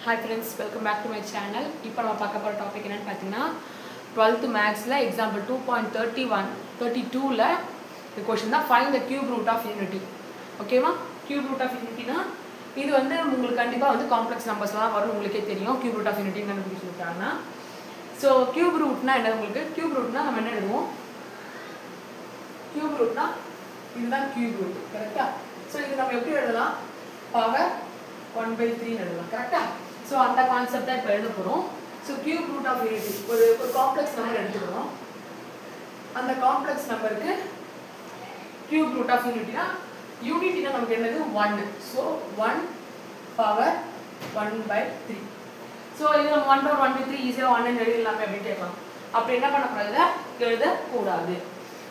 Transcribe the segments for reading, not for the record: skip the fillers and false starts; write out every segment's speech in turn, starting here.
Hi friends, welcome back to my channel. இப்போ நம்ம பார்க்க போற டாபிக் என்னன்னு பார்த்தீங்கன்னா 12th mathsல example 2.32ல இந்த क्वेश्चन தான் find the cube root of unity. ஓகேவா? cube root of unityனா இது வந்து உங்களுக்கு கண்டிப்பா வந்து காம்ப்ளெக்ஸ் நம்பர்ஸ்லாம் வரும் உங்களுக்கே தெரியும் cube root of unity கண்டுபிடிச்சிருக்காங்கன்னா. சோ cube rootனா என்ன உங்களுக்கு? cube rootனா நம்ம என்ன எழுதுவோம்? cube rootனா இதுதான் cube root. கரெக்ட்டா? சோ இது நம்ம எப்படி எழுதலாம்? பவர் 1/3 எழுதலாம். கரெக்ட்டா? So அந்த கான்செப்ட் தான் இப்ப எழுத போறோம். So cube root of unity ஒரு காம்ப்ளெக்ஸ் நம்பர் எடுத்துக்கிறோம். அந்த காம்ப்ளெக்ஸ் நம்பருக்கு cube root of unityனா யூனிட்டினா நமக்கு என்னது 1. So 1 power 1/3. So இது நம்ம 1 power 1/3 ஈஸியா 1 ன்னு எழுதலாம் அப்படி கேட்கலாம். அப்ப என்ன பண்ண கூடாது? எழுத கூடாது.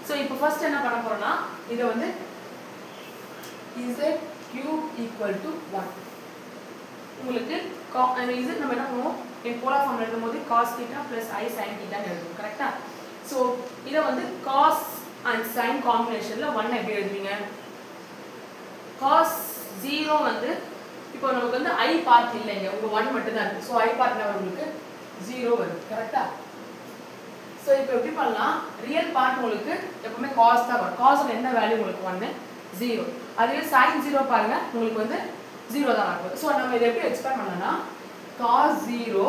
So இப்போ ஃபர்ஸ்ட் என்ன பண்ண போறோம்னா இத வந்து z cube equal to 1. உங்களுக்கு z நம்ம என்ன பண்ணுவோம் in polar form எழுதும்போது cos theta plus I sin theta ன்னு எழுதுவோம். கரெக்ட்டா? சோ இத வந்து cos and sin காம்பினேஷன்ல 1 எப்படி எழுதுவீங்க? cos 0 வந்து இப்போ நமக்கு வந்து I பார்ட் இல்லைங்க. உங்க 1 மட்டும் தான் இருக்கு. சோ I பார்ட் என்ன வரும் உங்களுக்கு? 0 வரும். கரெக்ட்டா? சோ இப்போ எப்படி பண்ணலாம்? ரியல் பார்ட் உங்களுக்கு எப்பவுமே cos தான் வரும். cos ல என்ன வேல்யூ உங்களுக்கு 1 0. அதுவே sin 0 பாருங்க உங்களுக்கு வந்து 0 தான் வரும். சோ நம்ம இத எப்படி எக்ஸ்பேண்ட் பண்ணலாம்னா cos 0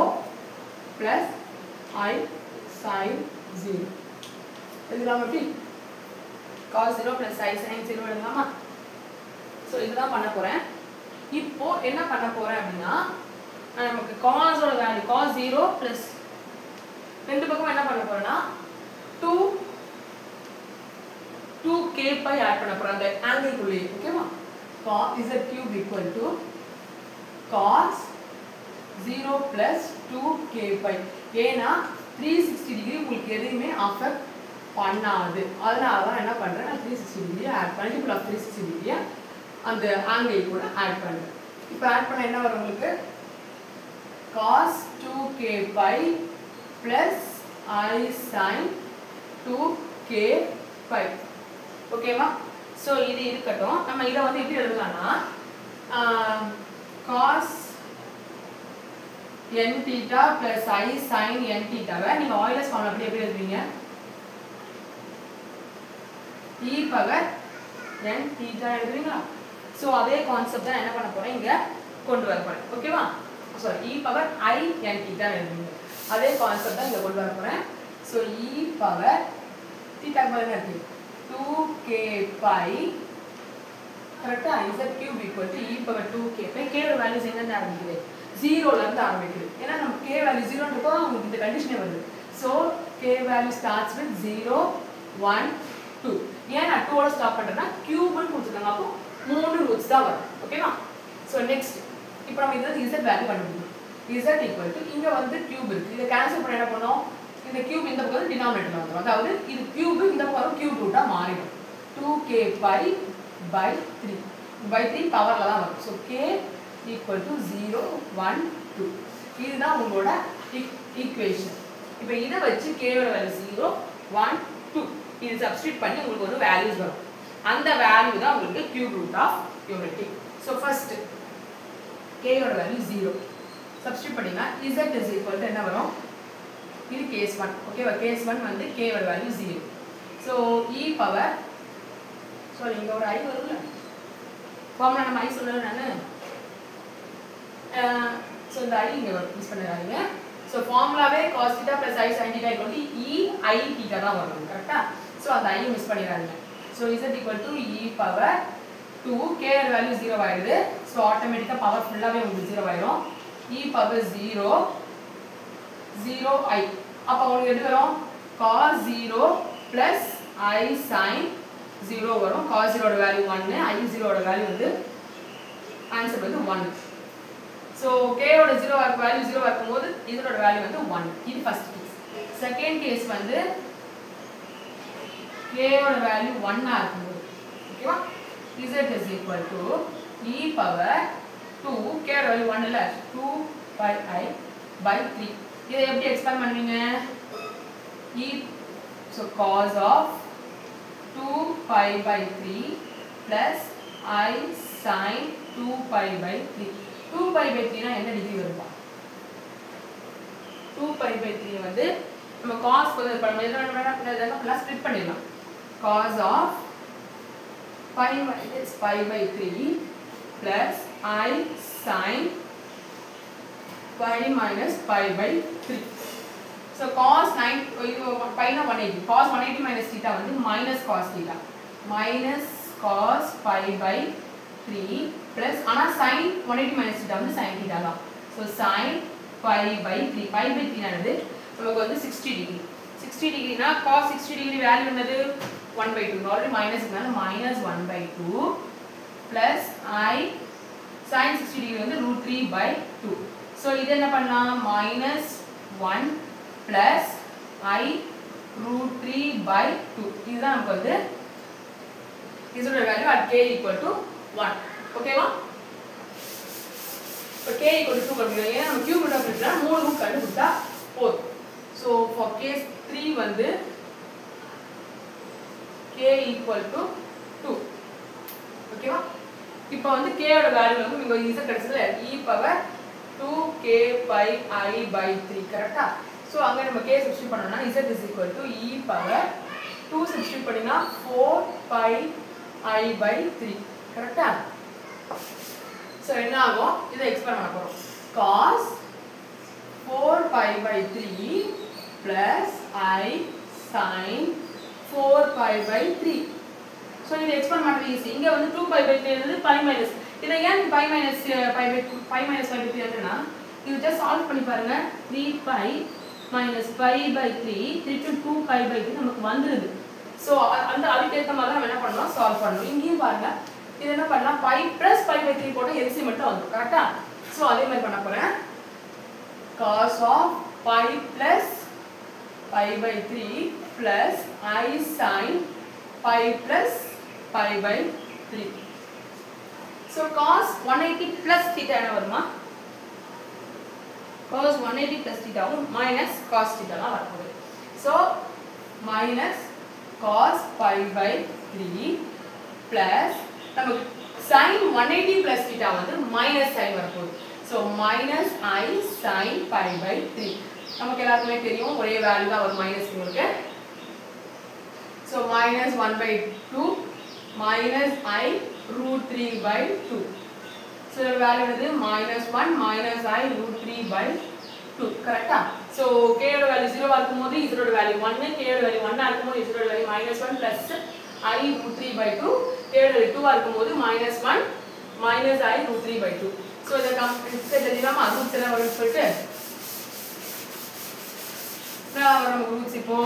plus I sin 0. இதுதான் எப்படி cos 0 plus I sin 0 எழுதலாமா? சோ இதுதான் பண்ண போறேன். இப்போ என்ன பண்ண போறேன் அப்படினா நமக்கு cos ஓட வேல்யூ cos 0 plus ரெண்டு பக்கம் என்ன பண்ண போறேன்னா 2k pi ஆட் பண்ண போறேன் அந்த ஆங்கிள் குள்ளே. ஓகேவா? cos z cube equal to cos 0 plus 2k pi. ஏனா 360 டிகிரி உங்களுக்கு எதுவுமே அஃபெக்ட் பண்ணாது. அதனால தான் என்ன பண்றேன் நான் 360 degree add multiple of 360 degree அந்த ஆங்கிள் கூட ஆட் பண்றேன். இப்போ ஆட் பண்ணா என்ன வரும் உங்களுக்கு? cos 2k pi plus I sin 2k pi. ஓகேவா? சோ இது இருக்கட்டும். நம்ம இத வந்து எப்படி எழுதலாம்னா cos n theta plus I sin n theta வை நீங்க ஆயிலர்ஸ் ஃபார்முலா அப்படி எப்படி எழுதுவீங்க? e பவர் n theta எழுதுவீங்களா? சோ அதே கான்செப்ட் தான் என்ன பண்ண போறேன் இங்க கொண்டு வர போறேன். ஓகேவா? Sorry e power I n theta எழுதுவீங்க. அதே கான்செப்ட் தான் இங்க கொண்டு வர போறேன். So e power theta power என்ன இருக்கு? 2k pi. கரெக்ட்டா? z cube equal to e power 2k pi. k ஓட வேல்யூஸ் எங்க இருந்து ஆரம்பிக்குது? 0 ல இருந்து ஆரம்பிக்குது. ஏனா நம்ம k வேல்யூ 0 ன்றப்போ உங்களுக்கு இந்த கண்டிஷனே வருது. So k value starts with 0 1 2. ஏன் நான் 2 ஓட ஸ்டாப் பண்றேன்னா கியூப் னு கொடுத்துட்டாங்க. அப்போ 3 ரூட்ஸ் தான் வரும். ஓகேவா? சோ நெக்ஸ்ட் இப்போ நம்ம இதுல z வேல்யூ கண்டுபிடிக்கணும். z equal to இங்க வந்து கியூப் இருக்கு. இத கேன்சல் பண்ண என்ன பண்ணோம்? இந்த கியூப் இந்த பக்கம் டினாமினேட்டர்ல வந்துரும். அதாவது இது கியூப் இந்த பக்கம் கியூப் ரூட்டா மாறிடும். 2k pi by 3 by 3 பவர்ல தான் வரும். So k equal to 0 1 2. இதுதான் உங்களோட ஈக்குவேஷன். இப்போ இத வச்சு k ஓட வேல்யூ 0 1 2 இது சப்ஸ்டிட்யூட் பண்ணி உங்களுக்கு ஒரு வேல்யூஸ் வரும். அந்த வேல்யூ தான் உங்களுக்கு cube root of unity. So first k ஓட வேல்யூ 0 சப்ஸ்டிட்யூட் பண்ணினா z is equal to என்ன வரும்? இது கேஸ் 1. ஓகேவா? கேஸ் 1 வந்து k ஓட value 0. So e power sorry இங்க ஒரு I வரும்ல. ஃபார்முலா நம்ம I சொல்லல நானு. சோ இந்த I இங்க வரும். மிஸ் பண்ணாதீங்க. சோ ஃபார்முலாவே cos θ plus I sin θ equal to e I θ தான் வரும். கரெக்ட்டா? சோ அந்த I மிஸ் பண்ணிராதீங்க. So z equal to e power 2 k ஓட வேல்யூ 0 ஆயிடுது. சோ ஆட்டோமேட்டிக்கா பவர் ஃபுல்லாவே உங்களுக்கு 0 ஆயிடும். e power 0 0 I. அப்ப உங்களுக்கு எது வரும்? cos 0 plus I sin 0 வரும். cos 0 ஓட வேல்யூ 1, I 0 ஓட வேல்யூ வந்து ஆன்சர் வந்து 1. சோ k ஓட 0 வேல்யூ 0 இருக்கும்போது இதோட வேல்யூ வந்து 1. இது ஃபர்ஸ்ட் கேஸ். செகண்ட் கேஸ் வந்து k ஓட வேல்யூ 1 ஆ இருக்கும்போது ஓகேவா? z is equal to e power 2 k ஓட வேல்யூ 1 இல்ல 2 pi I by 3. இதை எப்படி எக்ஸ்பேண்ட் பண்ணுவீங்க? e so cos of 2 pi by 3 plus I sin 2 pi by 3. 2 pi by 3 னா என்ன டிகிரி வரும்பா? 2π/3 வந்து நம்ம cos வந்து பண்ணலாம் ஸ்ப்ளிட் பண்ணிடலாம். cos of pi minus pi/3 plus I sin pi minus pi/3. So cos 9 pi na 180. Cos 180 minus theta வந்து minus cos theta. Minus cos pi/3 plus ஆனா sin 180 minus theta வந்து sin theta தான். So sin pi/3. pi/3 ஆனது நமக்கு வந்து 60 degree. 60 degree na cos 60 degree value என்னது 1/2. Already minus இருக்கனால minus 1/2 plus I sin 60 degree வந்து √3/2. So இது என்ன பண்ணலாம் minus 1 plus I √3/2. இதுதான் நமக்கு வந்து இதோட value at k equal to 1. ஓகேவா? இப்போ k equal to 2 கண்டுபிடிக்கணும். ஏன்னா நம்ம கியூப் ரூட் ஆஃப் இருக்குன்னா 3 ரூட் கண்டுபிடிச்சா போதும். So for case 3 வந்து k equal to 2. ஓகேவா? இப்போ வந்து k ஓட வேல்யூ வந்து நீங்க ஈஸியா கிடைச்சதுல e power 2k pi I/3 கரெக்ட்டா? சோ அங்க நம்ம k சப்ஸ்டிட்யூட் பண்ணோம்னா z is equal to e power 2 substitute பண்ணினா 4 pi I/3 கரெக்ட்டா? சோ என்ன ஆகும்? இத எக்ஸ்பேண்ட் பண்ண போறோம். cos 4 pi/3 plus I sin 4 pi/3. So இது எக்ஸ்பேண்ட் பண்றது ஈஸி. இங்க வந்து 2 pi/3 என்னது pi minus. இத ஏன் pi minus pi/3 எழுதுனா இது just சால்வ் பண்ணி பாருங்க. 3 pi minus pi/3 3 to 2 pi/3 நமக்கு வந்துருது. சோ அந்த அதுக்கு ஏத்த மாதிரி நம்ம என்ன பண்ணலாம் சால்வ் பண்ணனும். இங்கேயும் பாருங்க. இது என்ன பண்ணலாம் pi plus pi/3 போட்டா LCM மட்டும் வந்துரும். கரெக்ட்டா? சோ அதே மாதிரி பண்ண போறேன். cos of pi plus pi/3 plus I sin pi plus pi/3. So cos 180 plus theta என்ன வருமா? cos 180 plus theta minus cos theta தான் வரப்போகுது. So minus cos pi/3 plus நமக்கு sin 180 plus theta வந்து minus sin வரப்போகுது. So minus I sin pi/3. நமக்கு எல்லாருக்குமே தெரியும் ஒரே வேல்யூ தான் ஒரு மைனஸ் உங்களுக்கு. So minus 1/2 minus I √3/2. So the value is minus 1 minus I √3/2. கரெக்ட்டா? So k ஓட வேல்யூ 0 ஆ இருக்கும்போது z ஓட வேல்யூ 1, k ஓட வேல்யூ 1 ஆ இருக்கும்போது z ஓட வேல்யூ -1 plus I √3/2, k ஓட வேல்யூ 2 ஆ இருக்கும்போது -1 minus I √3/2. So இத கம்ப்ளீட் எழுதிடலாமா? ரூட்ஸ் எல்லாம் வரும்னு சொல்லிட்டு நம்ம ரூட்ஸ் இப்போ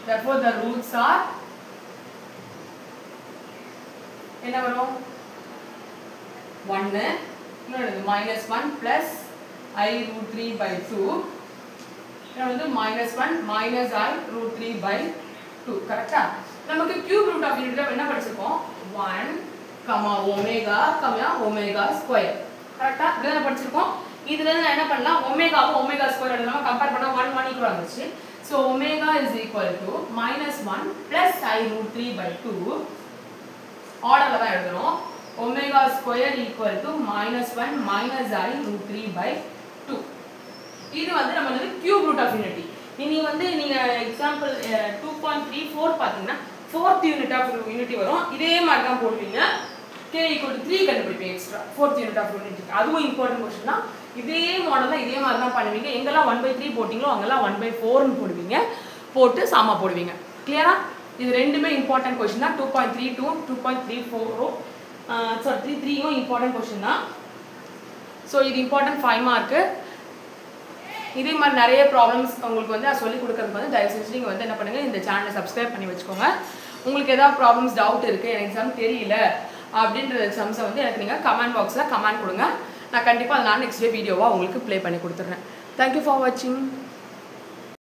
therefore the roots are என்ன வரும் 1 இன்னொரு -1 plus I √3/2 இன்னொரு -1 minus I √3/2 கரெக்ட்டா? நமக்கு கியூப் ரூட் ஆஃப் யூனிட்ல என்ன படிச்சிருக்கோம் 1 ஒமேகா ஒமேகா ஸ்கொயர் கரெக்ட்டா? இதெல்லாம் படிச்சிருக்கோம். இதுல இருந்து என்ன பண்ணலாம் ஒமேகாவை ஒமேகா ஸ்கொயர் எழுதலாம். கம்பேர் பண்ணா 1 1 equal ஆகுச்சு. So omega is equal to -1 plus I √3/2. ஆர்டர்ல தான் எழுதணும். omega square equal to -1 minus I √3/2. இது வந்து நம்ம வந்து கியூப் ரூட் ஆஃப் யூனிட்டி. இனி வந்து நீங்க எக்ஸாம்பிள் 2.34 பாத்தீங்கன்னா 4th யூனிட் ஆஃப் யூனிட்டி வரும். இதே மாதிரி தான் போடுவீங்க. k equal to 3 கண்டுபிடிப்பீங்க extra 4th unit of unity. அதுவும் இம்பார்ட்டன்ட் क्वेश्चन தான். இதே மாடல் தான் இதே மாதிரி தான் பண்ணுவீங்க. எங்கெல்லாம் 1/3 போடிங்களோ அங்கெல்லாம் 1/4 னு போடுவீங்க. போட்டு சமமா போடுவீங்க. கிளியரா? இது ரெண்டுமே இம்பார்ட்டன்ட் क्वेश्चन தான். 2.32 2.34 sorry 3 இம்பார்ட்டன்ட் क्वेश्चन தான். சோ இது இம்பார்ட்டன்ட் 5 மார்க். இதே மாதிரி நிறைய ப்ராப்ளம்ஸ் உங்களுக்கு வந்து நான் சொல்லி கொடுக்கிறதுக்கு வந்து தயவு செஞ்சு நீங்கள் வந்து என்ன பண்ணுங்க இந்த சேனலை சப்ஸ்கிரைப் பண்ணி வச்சுக்கோங்க. உங்களுக்கு ஏதாவது ப்ராப்ளம்ஸ் டவுட் இருக்குது எனக்கு எக்ஸாம் தெரியல அப்படின்ற எக்ஸாம்ஸை வந்து எனக்கு நீங்கள் கமெண்ட் பாக்ஸில் கமெண்ட் கொடுங்க. நான் கண்டிப்பாக அதை நான் நெக்ஸ்ட் டே வீடியோவாக உங்களுக்கு ப்ளே பண்ணி கொடுத்துட்றேன். தேங்க்யூ ஃபார் வாட்சிங்.